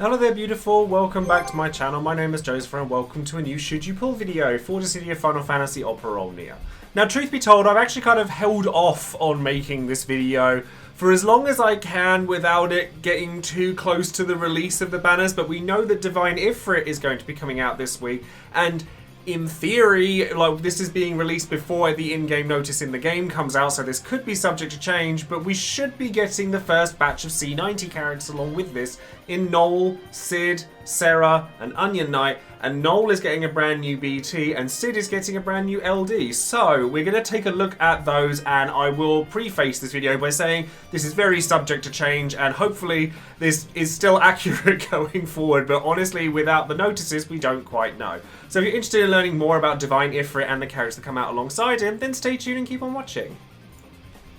Hello there beautiful, welcome back to my channel. My name is Joesephyr and welcome to a new Should You Pull video for Dissidia Final Fantasy Opera Omnia. Now truth be told, I've actually kind of held off on making this video for as long as I can without it getting too close to the release of the banners, but we know that Divine Ifrit is going to be coming out this week, and in theory, like, this is being released before the in-game notice in the game comes out, so this could be subject to change, but we should be getting the first batch of C90 characters along with this in Noel, Cid, Serah, and Onion Knight, and Noel is getting a brand new BT, and Cid is getting a brand new LD. So, we're going to take a look at those, and I will preface this video by saying this is very subject to change, and hopefully this is still accurate going forward, but honestly, without the notices, we don't quite know. So if you're interested in learning more about Divine Ifrit and the characters that come out alongside him, then stay tuned and keep on watching.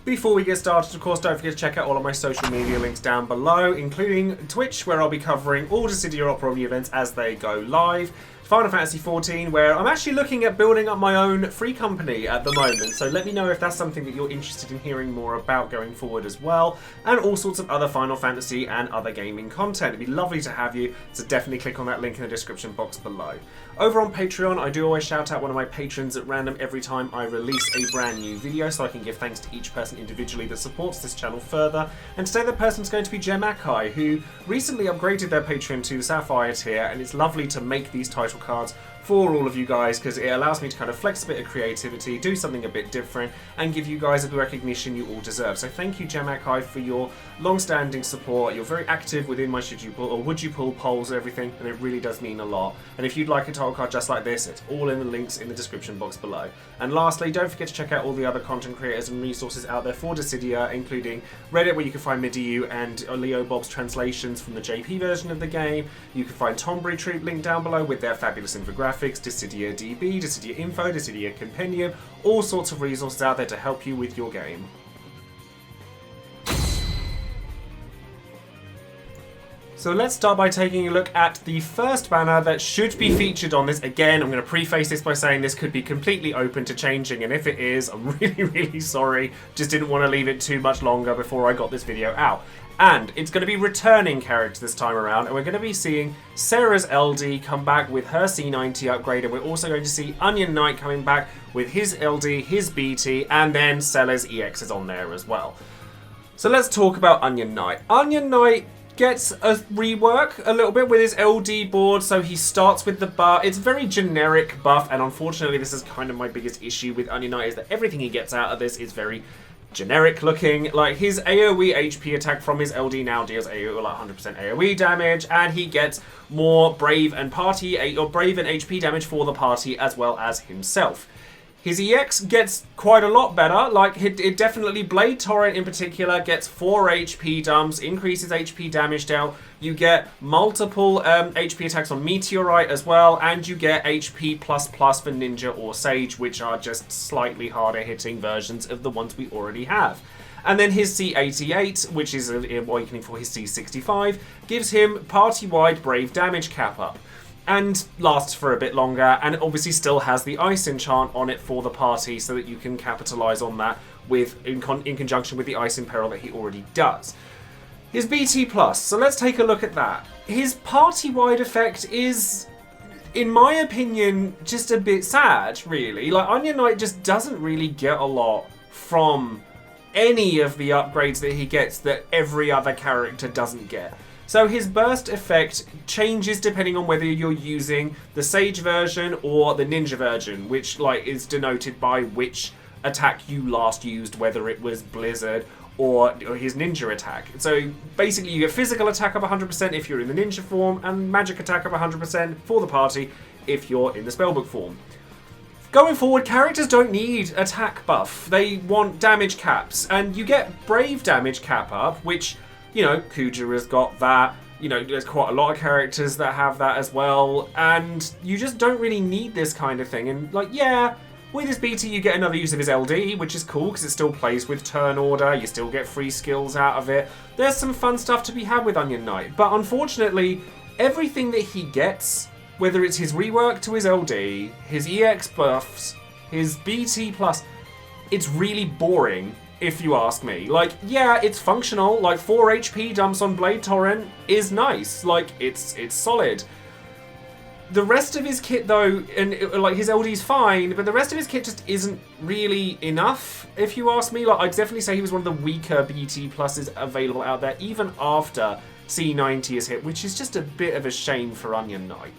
Before we get started, of course, don't forget to check out all of my social media links down below, including Twitch, where I'll be covering all Dissidia Opera Omnia events as they go live. Final Fantasy XIV, where I'm actually looking at building up my own free company at the moment, so let me know if that's something that you're interested in hearing more about going forward as well, and all sorts of other Final Fantasy and other gaming content. It'd be lovely to have you, so definitely click on that link in the description box below. Over on Patreon, I do always shout out one of my patrons at random every time I release a brand new video, so I can give thanks to each person individually that supports this channel further. And today the person's going to be Gemakai, who recently upgraded their Patreon to the Sapphire tier, and it's lovely to make these title cards for all of you guys because it allows me to kind of flex a bit of creativity, do something a bit different, and give you guys the recognition you all deserve. So thank you, Gemakai, for your long-standing support. You're very active within my Should You Pull or Would You Pull polls and everything, and it really does mean a lot. And if you'd like a title card just like this, it's all in the links in the description box below. And lastly, don't forget to check out all the other content creators and resources out there for Dissidia, including Reddit, where you can find Midiu and Leo Bob's translations from the JP version of the game. You can find Tombury Troop linked down below with their fabulous infographics, Dissidia DB, Dissidia Info, Dissidia Compendium, all sorts of resources out there to help you with your game. So let's start by taking a look at the first banner that should be featured on this. Again, I'm going to preface this by saying this could be completely open to changing, and if it is, I'm really sorry. Just didn't want to leave it too much longer before I got this video out. And it's going to be returning characters this time around, and we're going to be seeing Serah's LD come back with her C90 upgrade, and we're also going to see Onion Knight coming back with his LD, his BT, and then Sellers EX is on there as well. So let's talk about Onion Knight. Onion Knight gets a rework a little bit with his LD board, so he starts with the buff. It's very generic buff, and unfortunately this is kind of my biggest issue with Onion Knight, is that everything he gets out of this is very generic looking. Like, his AoE HP attack from his LD now deals like 100% AoE damage, and he gets more Brave and Party, or Brave and HP damage for the party as well as himself. His EX gets quite a lot better, like it definitely, Blade Torrent in particular gets 4 HP dumps, increases HP damage dealt, you get multiple HP attacks on Meteorite as well, and you get HP++ for Ninja or Sage, which are just slightly harder hitting versions of the ones we already have. And then his C88, which is an awakening for his C65, gives him party-wide Brave damage cap up, and lasts for a bit longer, and it obviously still has the Ice enchant on it for the party, so that you can capitalize on that with in conjunction with the Ice in Peril that he already does. His BT+, so let's take a look at that. His party-wide effect is, in my opinion, just a bit sad, really. Like, Onion Knight just doesn't really get a lot from any of the upgrades that he gets that every other character doesn't get. So his burst effect changes depending on whether you're using the Sage version or the Ninja version, which is denoted by which attack you last used, whether it was Blizzard or his Ninja attack. So basically you get physical attack up 100% if you're in the Ninja form, and magic attack up 100% for the party if you're in the Spellbook form. Going forward, characters don't need attack buff. They want damage caps, and you get Brave damage cap up, which, you know, Kujira's got that. You know, there's quite a lot of characters that have that as well, and you just don't really need this kind of thing. And, yeah, with his BT you get another use of his LD, which is cool because it still plays with turn order, you still get free skills out of it. There's some fun stuff to be had with Onion Knight, but unfortunately, everything that he gets, whether it's his rework to his LD, his EX buffs, his BT+, it's really boring if you ask me. Like, yeah, it's functional. Like, 4 HP dumps on Blade Torrent is nice. Like, it's solid. The rest of his kit, though, and like his LD's fine, but the rest of his kit just isn't really enough, if you ask me. Like, I'd definitely say he was one of the weaker BT pluses available out there, even after C90 is hit, which is just a bit of a shame for Onion Knight.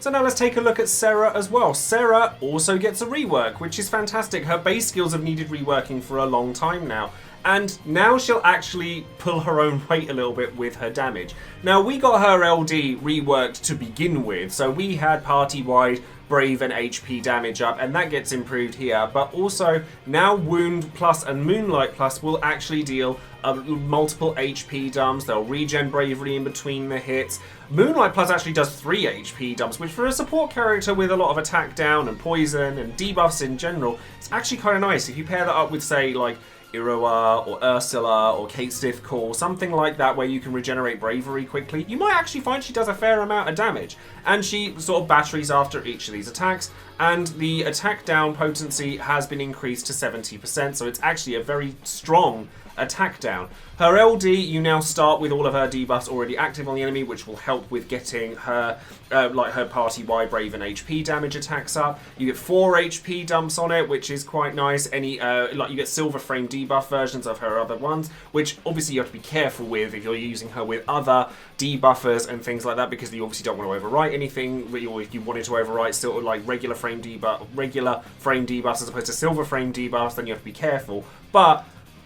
So now let's take a look at Serah as well. Serah also gets a rework, which is fantastic. Her base skills have needed reworking for a long time now. And now she'll actually pull her own weight a little bit with her damage. Now, we got her LD reworked to begin with, so we had party-wide Brave and HP damage up, and that gets improved here. But also, now Wound Plus and Moonlight Plus will actually deal multiple HP dumps. They'll regen Bravery in between the hits. Moonlight Plus actually does 3 HP dumps, which for a support character with a lot of attack down and poison and debuffs in general, it's actually kind of nice. If you pair that up with, say, like Iroha or Ursula or Kate Stiffcore, something like that, where you can regenerate Bravery quickly, you might actually find she does a fair amount of damage. And she sort of batteries after each of these attacks, and the attack down potency has been increased to 70%, so it's actually a very strong attack down. Her LD, you now start with all of her debuffs already active on the enemy, which will help with getting her like her party-wide Brave and HP damage attacks up. You get 4 HP dumps on it, which is quite nice. Any like you get silver frame debuff versions of her other ones, which obviously you have to be careful with if you're using her with other debuffers and things like that, because you obviously don't want to overwrite anything. Or if you wanted to overwrite still like regular frame debuffs as opposed to silver frame debuffs, then you have to be careful. But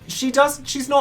she's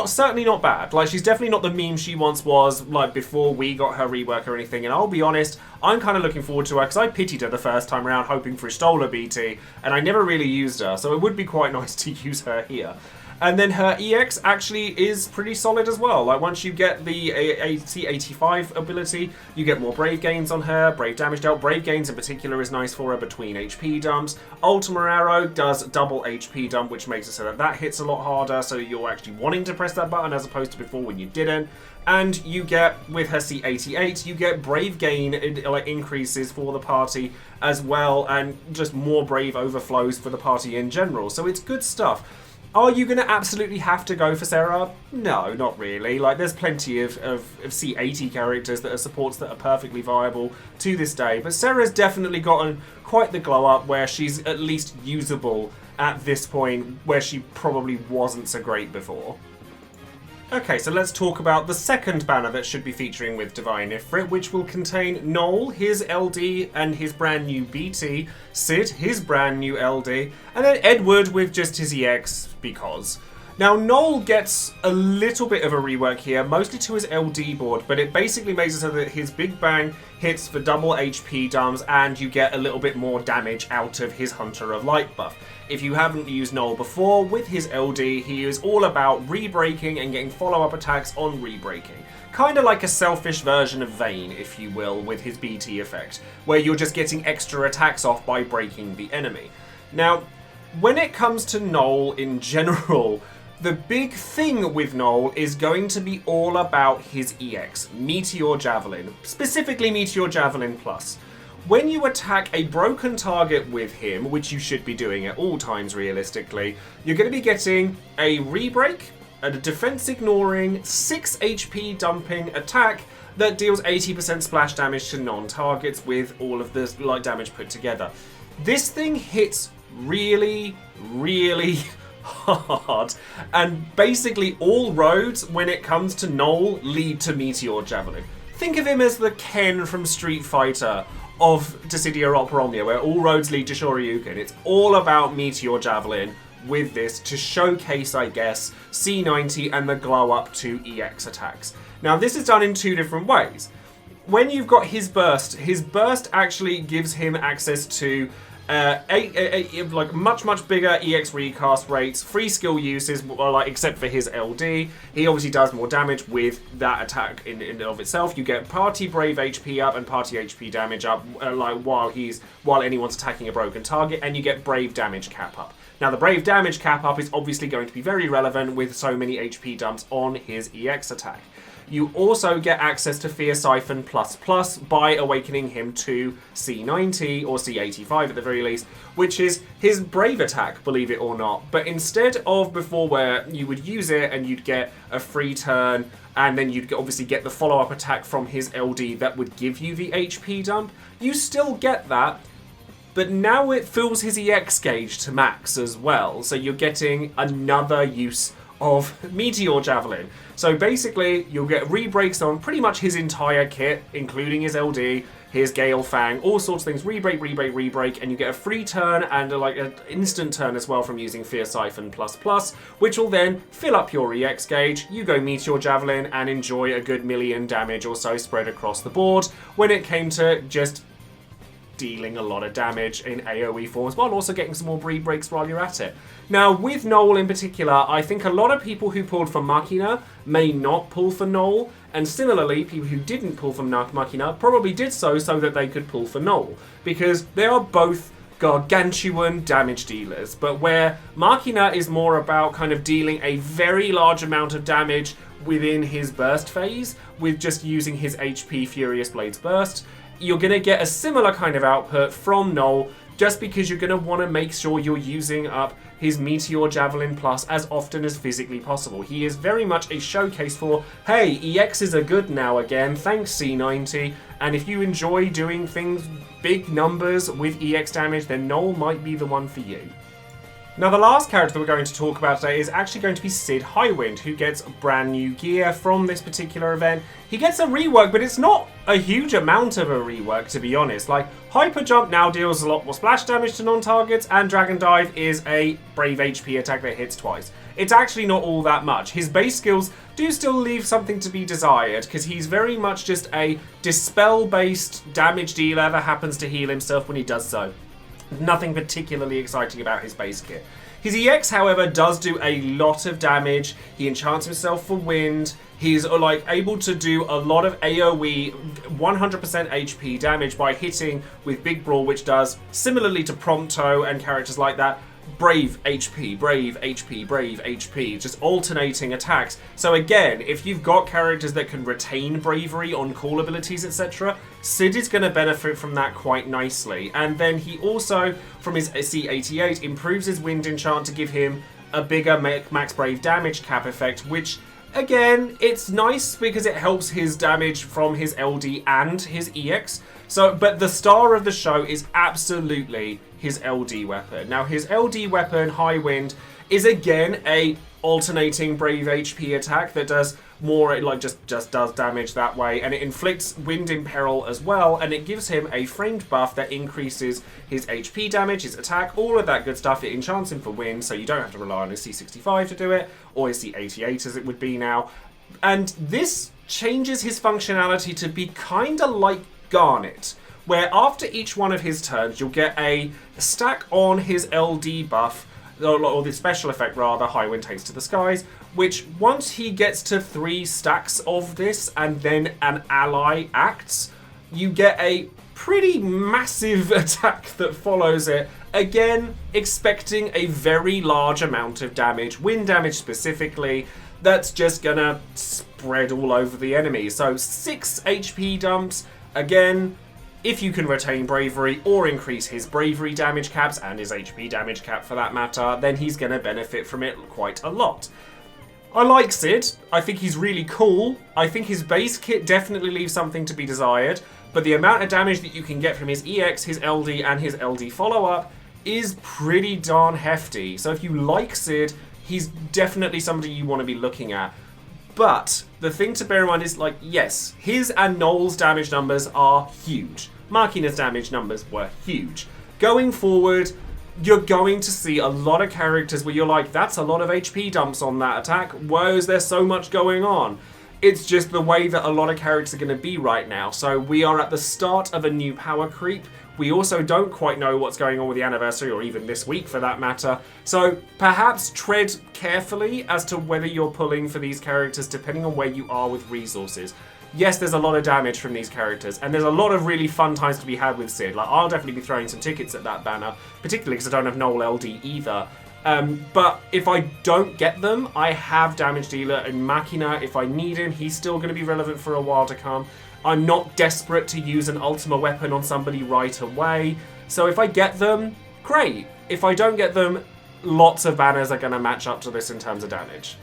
certainly not bad. Like, she's definitely not the meme she once was, like, before we got her rework or anything. And I'll be honest, I'm kind of looking forward to her, because I pitied her the first time around, hoping for a Stola BT, and I never really used her, so it would be quite nice to use her here. And then her EX actually is pretty solid as well. Like, once you get the C85 ability, you get more Brave gains on her, Brave damage dealt. Brave gains in particular is nice for her between HP dumps. Ultima Arrow does double HP dump, which makes it so that that hits a lot harder, so you're actually wanting to press that button as opposed to before when you didn't. And you get, with her C88, you get Brave gain increases for the party as well, and just more Brave overflows for the party in general. So it's good stuff. Are you going to absolutely have to go for Serah? No, not really. Like, there's plenty of C80 characters that are supports that are perfectly viable to this day. But Serah's definitely gotten quite the glow up where she's at least usable at this point, where she probably wasn't so great before. Okay, so let's talk about the second banner that should be featuring with Divine Ifrit, which will contain Noel, his LD, and his brand new BT, Cid, his brand new LD, and then Edward with just his EX, because. Now, Noel gets a little bit of a rework here, mostly to his LD board, but it basically makes it so that his Big Bang hits for double HP dumps, and you get a little bit more damage out of his Hunter of Light buff. If you haven't used Noel before, with his LD, he is all about re-breaking and getting follow-up attacks on re-breaking. Kind of like a selfish version of Vayne, if you will, with his BT effect, where you're just getting extra attacks off by breaking the enemy. Now, when it comes to Noel in general, the big thing with Noel is going to be all about his EX, Meteor Javelin, specifically Meteor Javelin Plus. When you attack a broken target with him, which you should be doing at all times realistically, you're going to be getting a re-break, a defense ignoring, 6 HP dumping attack that deals 80% splash damage to non-targets with all of the light damage put together. This thing hits really, really hard, and basically all roads when it comes to Noel lead to Meteor Javelin. Think of him as the Ken from Street Fighter of Dissidia Opera Omnia, where all roads lead to Shoryuken. It's all about Meteor Javelin with this to showcase, I guess, C90 and the glow up to EX attacks. Now, this is done in 2 different ways. When you've got his burst actually gives him access to like much bigger EX recast rates, free skill uses, like except for his LD. He obviously does more damage with that attack in and of itself. You get party Brave HP up and party HP damage up, like while anyone's attacking a broken target, and you get Brave damage cap up. Now, the Brave damage cap up is obviously going to be very relevant with so many HP dumps on his EX attack. you also get access to Fear Siphon ++ by awakening him to C90 or C85 at the very least, which is his Brave attack, believe it or not. But instead of before where you would use it and you'd get a free turn and then you'd obviously get the follow-up attack from his LD that would give you the HP dump, you still get that, but now it fills his EX gauge to max as well, so you're getting another use of Meteor Javelin. So basically, you'll get re-breaks on pretty much his entire kit, including his LD, his Gale Fang, all sorts of things, re-break, re-break, re-break, and you get a free turn and like an instant turn as well from using Fear Siphon ++, which will then fill up your EX gauge. You go Meteor Javelin and enjoy a good million damage or so spread across the board when it came to just dealing a lot of damage in AoE forms while also getting some more re-breaks while you're at it. Now, with Noel in particular, I think a lot of people who pulled for Machina may not pull for Noel, and similarly, people who didn't pull from Machina probably did so that they could pull for Noel, because they are both gargantuan damage dealers, but where Machina is more about kind of dealing a very large amount of damage within his burst phase with just using his HP Furious Blades burst, you're going to get a similar kind of output from Noel just because you're going to want to make sure you're using up his Meteor Javelin Plus as often as physically possible. He is very much a showcase for, hey, EXs are good now again, thanks C90, and if you enjoy doing things, big numbers with EX damage, then Noel might be the one for you. Now, the last character that we're going to talk about today is actually going to be Cid Highwind, who gets brand new gear from this particular event. He gets a rework, but it's not a huge amount of a rework, to be honest. Like, Hyper Jump now deals a lot more splash damage to non-targets, and Dragon Dive is a Brave HP attack that hits twice. It's actually not all that much. His base skills do still leave something to be desired, because he's very much just a Dispel-based damage dealer that happens to heal himself when he does so. Nothing particularly exciting about his base kit. His EX, however, does do a lot of damage. He enchants himself for wind. He's like able to do a lot of AoE 100% HP damage by hitting with Big Brawl, which does, similarly to Prompto and characters like that, Brave HP, Brave HP, Brave HP, just alternating attacks. So again, if you've got characters that can retain bravery on call abilities, etc., Cid is going to benefit from that quite nicely. And then he also, from his C88, improves his Wind Enchant to give him a bigger max Brave damage cap effect, which, again, it's nice because it helps his damage from his LD and his EX. So, but the star of the show is absolutely his LD weapon. Now, his LD weapon, Highwind, is again a alternating Brave HP attack that does more, like just does damage that way, and it inflicts Wind Imperil as well, and it gives him a framed buff that increases his HP damage, his attack, all of that good stuff. It enchants him for wind, so you don't have to rely on his C65 to do it, or his C88 as it would be now. And this changes his functionality to be kinda like Garnet, where after each one of his turns, you'll get a stack on his LD buff, or the special effect rather, Highwind Takes to the Skies, which once he gets to 3 stacks of this and then an ally acts, you get a pretty massive attack that follows it. Again, expecting a very large amount of damage, wind damage specifically, that's just gonna spread all over the enemy. So 6 HP dumps, again, if you can retain bravery or increase his bravery damage caps and his HP damage cap for that matter, then he's going to benefit from it quite a lot. I like Cid. I think he's really cool. I think his base kit definitely leaves something to be desired, but the amount of damage that you can get from his EX, his LD, and his LD follow-up is pretty darn hefty. So if you like Cid, he's definitely somebody you want to be looking at. But the thing to bear in mind is, like, yes, his and Noel's damage numbers are huge. Machina's damage numbers were huge. Going forward, you're going to see a lot of characters where you're like, that's a lot of HP dumps on that attack. Why is there so much going on? It's just the way that a lot of characters are going to be right now. So we are at the start of a new power creep. We also don't quite know what's going on with the anniversary, or even this week for that matter. So perhaps tread carefully as to whether you're pulling for these characters depending on where you are with resources. Yes, there's a lot of damage from these characters, and there's a lot of really fun times to be had with Cid. Like, I'll definitely be throwing some tickets at that banner, particularly because I don't have Noel LD either. But if I don't get them, I have Damage Dealer and Machina. If I need him, he's still going to be relevant for a while to come. I'm not desperate to use an Ultima weapon on somebody right away. So if I get them, great. If I don't get them, lots of banners are going to match up to this in terms of damage.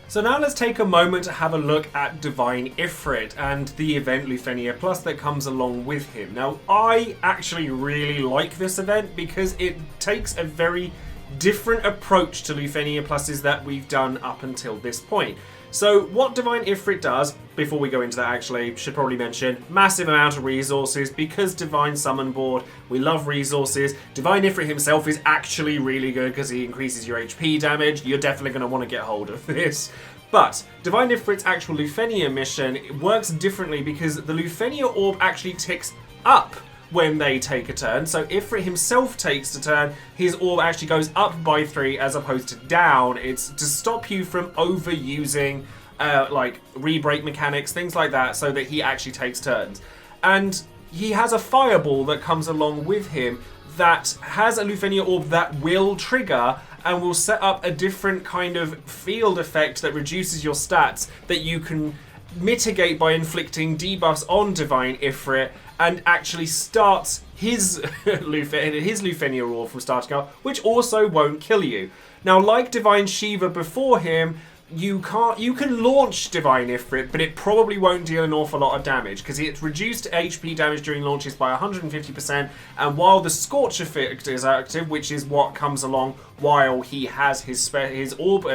So now let's take a moment to have a look at Divine Ifrit and the event Lufenia Plus that comes along with him. Now, I actually really like this event because it takes a very different approach to Lufenia Pluses that we've done up until this point. So what Divine Ifrit does, before we go into that actually, should probably mention, massive amount of resources, because Divine Summon board, we love resources. Divine Ifrit himself is actually really good because he increases your HP damage. You're definitely going to want to get hold of this. But Divine Ifrit's actual Lufenia mission works differently because the Lufenia orb actually ticks up when they take a turn. So Ifrit himself takes a turn, his orb actually goes up by 3 as opposed to down. It's to stop you from overusing like re-break mechanics, things like that, so that he actually takes turns. And he has a fireball that comes along with him that has a Lufenia orb that will trigger and will set up a different kind of field effect that reduces your stats that you can mitigate by inflicting debuffs on Divine Ifrit, and actually starts his Lufenia orb from starting up, which also won't kill you. Now, like Divine Shiva before him, you can launch Divine Ifrit, but it probably won't deal an awful lot of damage because it's reduced HP damage during launches by 150%, and while the Scorch effect is active, which is what comes along while he has his orb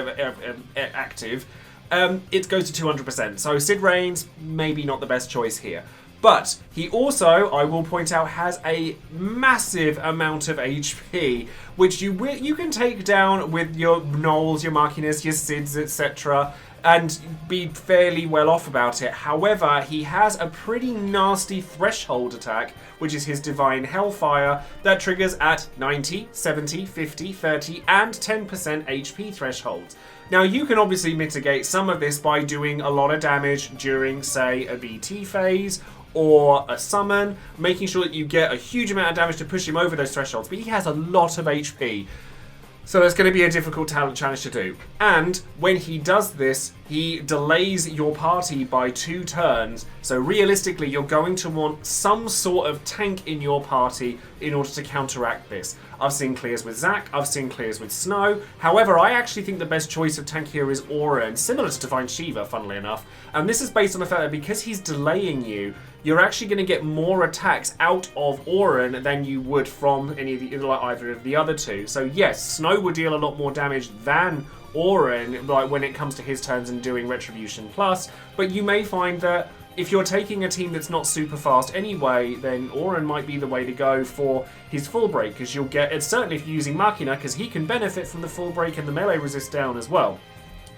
active, it goes to 200%. So Cid Reigns, maybe not the best choice here. But he also, I will point out, has a massive amount of HP, which you can take down with your Noels, your Machinas, your Cids, etc., and be fairly well off about it. However, he has a pretty nasty threshold attack, which is his Divine Hellfire, that triggers at 90, 70, 50, 30, and 10% HP thresholds. Now, you can obviously mitigate some of this by doing a lot of damage during, say, a BT phase, or a summon, making sure that you get a huge amount of damage to push him over those thresholds, but he has a lot of HP. So it's going to be a difficult challenge to do. And when he does this, he delays your party by 2 turns. So realistically, you're going to want some sort of tank in your party in order to counteract this. I've seen clears with Zac, I've seen clears with Snow. However, I actually think the best choice of tank here is Aura, and similar to Divine Shiva, funnily enough. And this is based on the fact that because he's delaying you, you're actually going to get more attacks out of Auron than you would from either of the other two. So yes, Snow would deal a lot more damage than Auron, like when it comes to his turns and doing Retribution Plus, but you may find that if you're taking a team that's not super fast anyway, then Auron might be the way to go for his full break, because you'll get it, certainly if you're using Machina, because he can benefit from the full break and the melee resist down as well.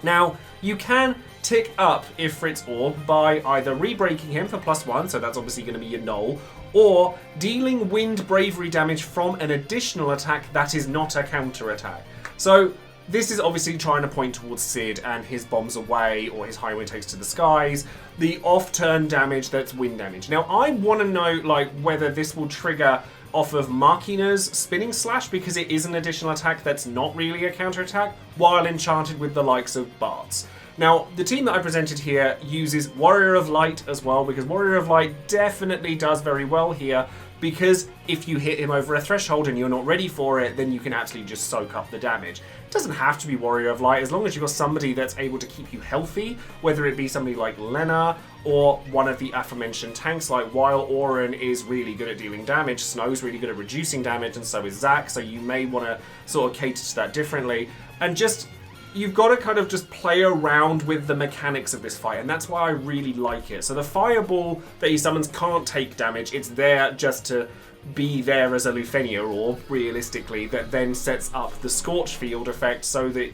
Now, you can tick up Ifrit's orb by either re-breaking him for +1, so that's obviously going to be your Noel, or dealing wind bravery damage from an additional attack that is not a counter attack. So this is obviously trying to point towards Cid and his bombs away, or his Highwind takes to the skies, the off-turn damage that's wind damage. Now, I want to know like whether this will trigger off of Machina's Spinning Slash, because it is an additional attack that's not really a counter attack, while enchanted with the likes of Bart's. Now, the team that I presented here uses Warrior of Light as well, because Warrior of Light definitely does very well here, because if you hit him over a threshold and you're not ready for it, then you can absolutely just soak up the damage. It doesn't have to be Warrior of Light, as long as you've got somebody that's able to keep you healthy, whether it be somebody like Lena or one of the aforementioned tanks, like while Auron is really good at dealing damage, Snow's really good at reducing damage, and so is Zac, so you may want to sort of cater to that differently. And just, you've got to kind of just play around with the mechanics of this fight, and that's why I really like it. So the fireball that he summons can't take damage, it's there just to be there as a Lufenia orb, realistically, that then sets up the Scorch Field effect, so that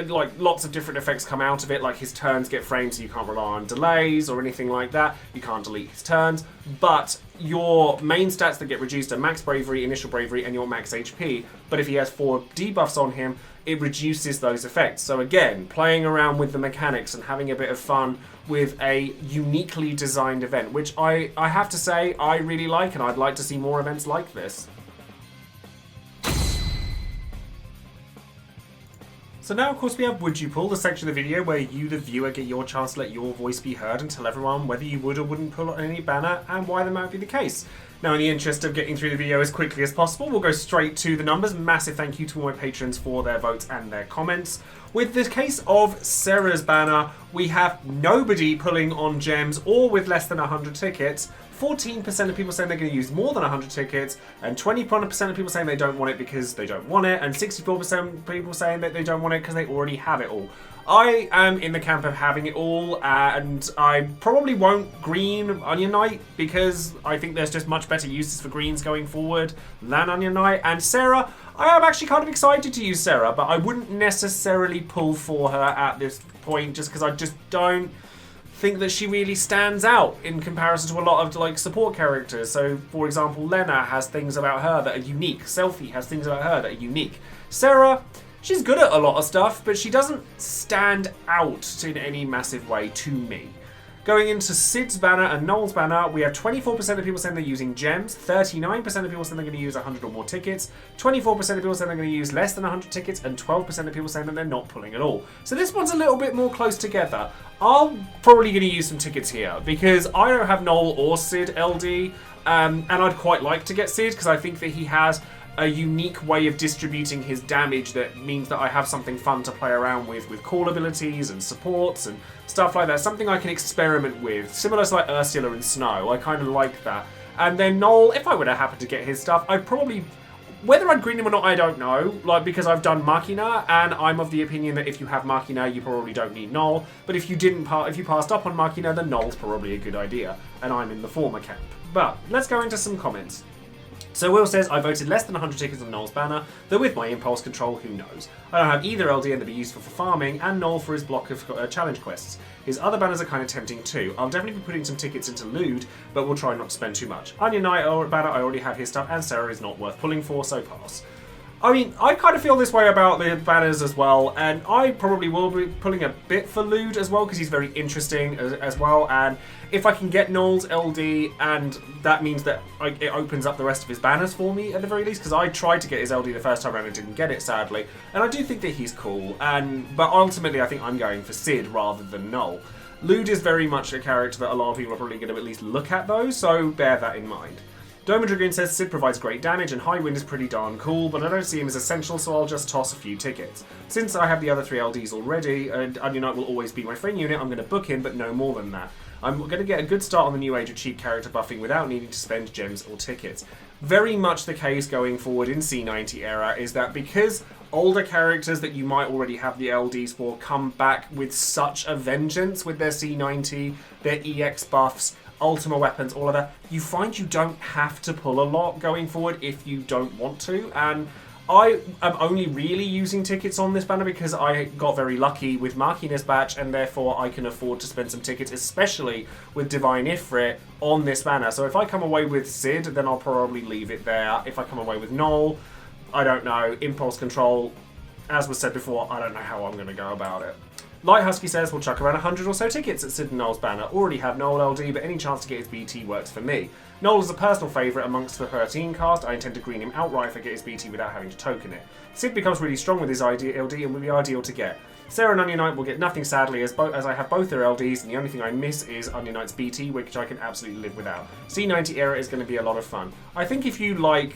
like lots of different effects come out of it, like his turns get framed so you can't rely on delays or anything like that, you can't delete his turns, but your main stats that get reduced are max bravery, initial bravery, and your max HP. But if he has 4 debuffs on him, it reduces those effects. So again, playing around with the mechanics and having a bit of fun with a uniquely designed event, which I have to say I really like, and I'd like to see more events like this. So now, of course, we have Would You Pull, the section of the video where you, the viewer, get your chance to let your voice be heard and tell everyone whether you would or wouldn't pull on any banner and why that might be the case. Now, in the interest of getting through the video as quickly as possible, we'll go straight to the numbers. Massive thank you to all my patrons for their votes and their comments. With the case of Serah's banner, we have nobody pulling on gems or with less than 100 tickets. 14% of people saying they're going to use more than 100 tickets, and 20% of people saying they don't want it because they don't want it, and 64% of people saying that they don't want it because they already have it all. I am in the camp of having it all, and I probably won't green Onion Knight because I think there's just much better uses for greens going forward than Onion Knight. And Serah, I am actually kind of excited to use Serah, but I wouldn't necessarily pull for her at this point just because I just don't think that she really stands out in comparison to a lot of like support characters. So, for example, Lena has things about her that are unique. Selphie has things about her that are unique. Serah, she's good at a lot of stuff, but she doesn't stand out in any massive way to me. Going into Cid's banner and Noel's banner, we have 24% of people saying they're using gems, 39% of people saying they're going to use 100 or more tickets, 24% of people saying they're going to use less than 100 tickets, and 12% of people saying that they're not pulling at all. So this one's a little bit more close together. I'm probably going to use some tickets here because I don't have Noel or Cid LD, and I'd quite like to get Cid because I think that he has a unique way of distributing his damage that means that I have something fun to play around with call abilities and supports and stuff like that. Something I can experiment with, similar to like Ursula and Snow. I kind of like that. And then Noel, if I would have happened to get his stuff, I'd probably, whether I'd green him or not, I don't know. Like, because I've done Machina, and I'm of the opinion that if you have Machina, you probably don't need Noel. But if you if you passed up on Machina, then Noel's probably a good idea, and I'm in the former camp. But let's go into some comments. So Will says, I voted less than 100 tickets on Noel's banner, though with my impulse control, who knows. I don't have either LD and they'd be useful for farming, and Noel for his block of challenge quests. His other banners are kind of tempting too. I'll definitely be putting some tickets into Lude, but we'll try not to spend too much. Onion Knight banner, I already have his stuff, and Serah is not worth pulling for, so pass. I mean, I kind of feel this way about the banners as well, and I probably will be pulling a bit for Lude as well, because he's very interesting as well, and if I can get Noel's LD, and that means that it opens up the rest of his banners for me, at the very least, because I tried to get his LD the first time around and didn't get it, sadly, and I do think that he's cool, but ultimately I think I'm going for Cid rather than Noel. Lude is very much a character that a lot of people are probably going to at least look at, though, so bear that in mind. Doma Dragoon says Cid provides great damage and Highwind is pretty darn cool, but I don't see him as essential, so I'll just toss a few tickets. Since I have the other 3 LDs already, and Onion Knight will always be my friend unit, I'm going to book him, but no more than that. I'm going to get a good start on the new age of cheap character buffing without needing to spend gems or tickets. Very much the case going forward in C90 era is that because older characters that you might already have the LDs for come back with such a vengeance with their C90, their EX buffs, Ultima weapons, all of that, you find you don't have to pull a lot going forward if you don't want to, and I am only really using tickets on this banner because I got very lucky with Machina's batch, and therefore I can afford to spend some tickets, especially with Divine Ifrit on this banner. So if I come away with Cid, then I'll probably leave it there. If I come away with Noel, I don't know. Impulse control, as was said before, I don't know how I'm going to go about it. Light Husky says we'll chuck around 100 or so tickets at Cid and Noel's banner. Already have Noel LD, but any chance to get his BT works for me. Noel is a personal favourite amongst the 13 cast. I intend to green him outright if I get his BT without having to token it. Cid becomes really strong with his LD and will be ideal to get. Serah and Onion Knight will get nothing sadly as I have both their LDs, and the only thing I miss is Onion Knight's BT, which I can absolutely live without. C90 era is going to be a lot of fun. I think if you like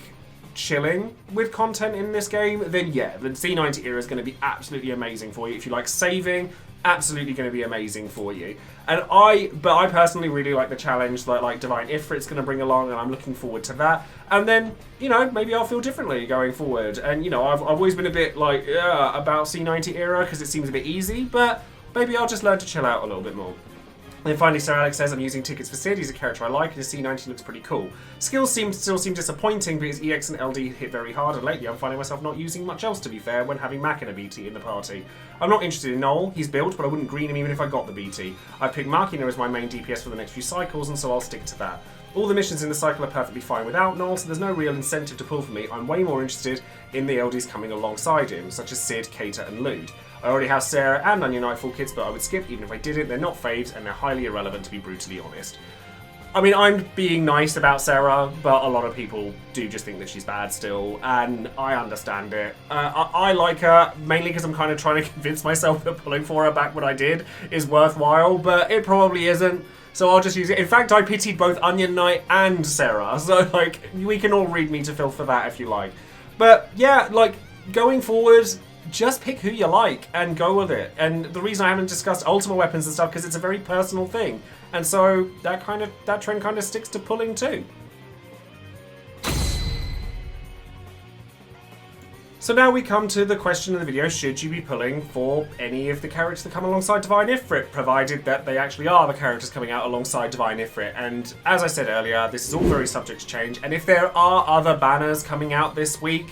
chilling with content in this game, then yeah, the C90 era is going to be absolutely amazing for you. If you like saving, absolutely going to be amazing for you. And I personally really like the challenge that like Divine Ifrit's going to bring along, and I'm looking forward to that. And then, you know, maybe I'll feel differently going forward. And, you know, I've always been a bit like, about C90 era because it seems a bit easy, but maybe I'll just learn to chill out a little bit more. And finally, Sir Alex says, I'm using tickets for Cid. He's a character I like, and his C90 looks pretty cool. Skills still seem disappointing because EX and LD hit very hard, and lately I'm finding myself not using much else, to be fair, when having Mac and a BT in the party. I'm not interested in Noel. He's built, but I wouldn't green him even if I got the BT. I've picked Machina as my main DPS for the next few cycles, and so I'll stick to that. All the missions in the cycle are perfectly fine without Noel, so there's no real incentive to pull for me. I'm way more interested in the LDs coming alongside him, such as Cid, Cater, and Lude. I already have Serah and Onion Nightfall kits, but I would skip even if I didn't. They're not faves, and they're highly irrelevant, to be brutally honest. I mean, I'm being nice about Serah, but a lot of people do just think that she's bad still, and I understand it. I like her, mainly because I'm kind of trying to convince myself that pulling for her back when I did is worthwhile, but it probably isn't. So I'll just use it. In fact, I pitied both Onion Knight and Serah, so, like, we can all read me to filth for that if you like. But, yeah, like, going forward, just pick who you like and go with it. And the reason I haven't discussed ultimate weapons and stuff, because it's a very personal thing. And so that trend kind of sticks to pulling too. So now we come to the question of the video, should you be pulling for any of the characters that come alongside Divine Ifrit, provided that they actually are the characters coming out alongside Divine Ifrit. And as I said earlier, this is all very subject to change, and if there are other banners coming out this week,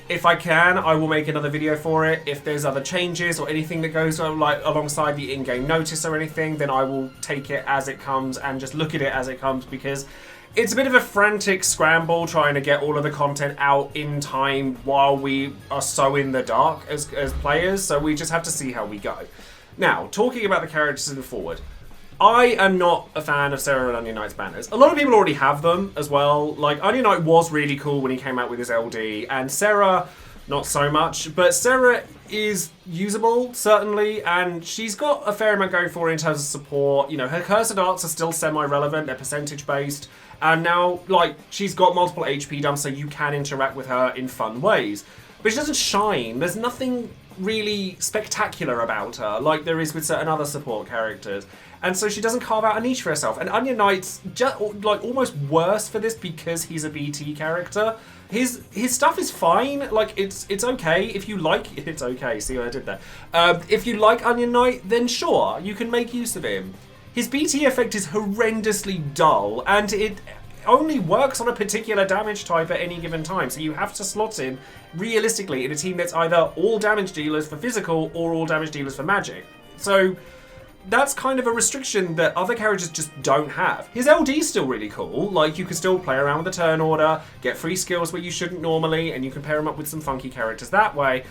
if I can, I will make another video for it. If there's other changes or anything that goes like alongside the in-game notice or anything, then I will take it as it comes and just look at it as it comes, because it's a bit of a frantic scramble trying to get all of the content out in time while we are so in the dark as players, so we just have to see how we go. Now, talking about the characters in the forward, I am not a fan of Serah and Onion Knight's banners. A lot of people already have them as well. Like, Onion Knight was really cool when he came out with his LD, and Serah, not so much. But Serah is usable, certainly, and she's got a fair amount going for her in terms of support. You know, her cursed arts are still semi-relevant, they're percentage-based, and now, like, she's got multiple HP dumps, so you can interact with her in fun ways. But she doesn't shine. There's nothing really spectacular about her, like there is with certain other support characters. And so she doesn't carve out a niche for herself. And Onion Knight's just, like, almost worse for this because he's a BT character. His stuff is fine. Like, it's okay. If you like... It's okay. See what I did there? If you like Onion Knight, then sure, you can make use of him. His BT effect is horrendously dull, and it only works on a particular damage type at any given time. So you have to slot him, realistically, in a team that's either all damage dealers for physical or all damage dealers for magic. So that's kind of a restriction that other characters just don't have. His LD's still really cool. Like, you can still play around with the turn order, get free skills where you shouldn't normally, and you can pair him up with some funky characters that way.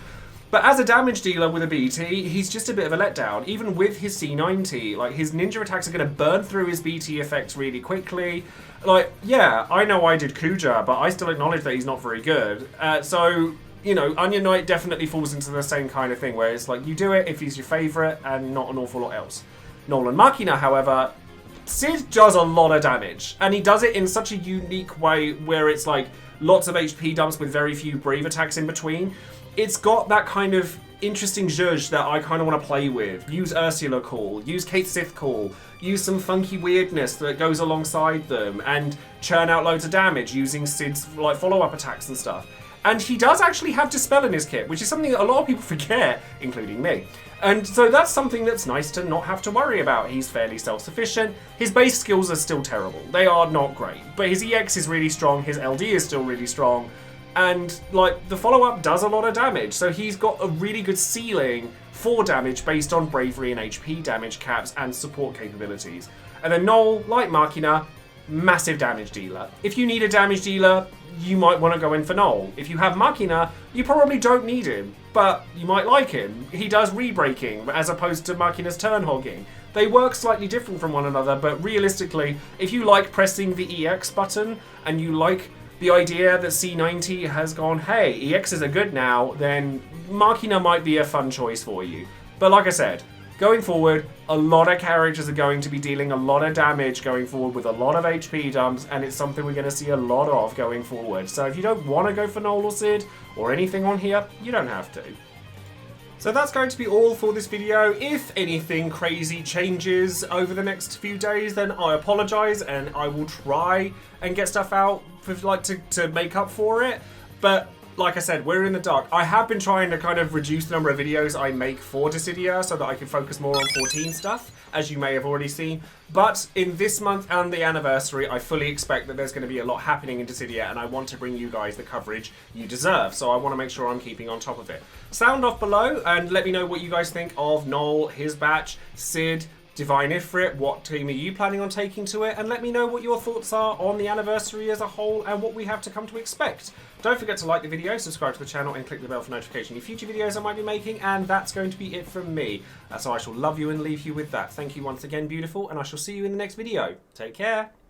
But as a damage dealer with a BT, he's just a bit of a letdown. Even with his C90, like, his ninja attacks are going to burn through his BT effects really quickly. Like, yeah, I know I did Kuja, but I still acknowledge that he's not very good. So, you know, Onion Knight definitely falls into the same kind of thing, where it's like, you do it if he's your favourite and not an awful lot else. Noel and Machina, however, Cid does a lot of damage, and he does it in such a unique way where it's like lots of HP dumps with very few brave attacks in between. It's got that kind of interesting zhuzh that I kind of want to play with. Use Ursula Call, use Kate Sith Call, use some funky weirdness that goes alongside them, and churn out loads of damage using Cid's like follow-up attacks and stuff. And he does actually have Dispel in his kit, which is something that a lot of people forget, including me. And so that's something that's nice to not have to worry about. He's fairly self-sufficient. His base skills are still terrible. They are not great. But his EX is really strong, his LD is still really strong, and, like, the follow-up does a lot of damage. So he's got a really good ceiling for damage based on bravery and HP damage caps and support capabilities. And then Noel, like Machina, massive damage dealer. If you need a damage dealer, you might want to go in for Noel. If you have Machina, you probably don't need him, but you might like him. He does re-breaking as opposed to Machina's turn hogging. They work slightly different from one another, but realistically, if you like pressing the EX button and you like the idea that C90 has gone, hey, EXs are good now, then Machina might be a fun choice for you. But like I said, going forward, a lot of characters are going to be dealing a lot of damage going forward with a lot of HP dumps, and it's something we're going to see a lot of going forward. So if you don't want to go for Noel or Cid or anything on here, you don't have to. So that's going to be all for this video. If anything crazy changes over the next few days, then I apologise, and I will try and get stuff out for, like, to make up for it. But like I said, we're in the dark. I have been trying to kind of reduce the number of videos I make for Dissidia so that I can focus more on 14 stuff, as you may have already seen. But in this month and the anniversary, I fully expect that there's going to be a lot happening in Dissidia, and I want to bring you guys the coverage you deserve. So I want to make sure I'm keeping on top of it. Sound off below and let me know what you guys think of Noel, his batch, Cid, Divine Ifrit. What team are you planning on taking to it? And let me know what your thoughts are on the anniversary as a whole and what we have to come to expect. Don't forget to like the video, subscribe to the channel, and click the bell for notification of future videos I might be making. And that's going to be it from me. So I shall love you and leave you with that. Thank you once again, beautiful, and I shall see you in the next video. Take care.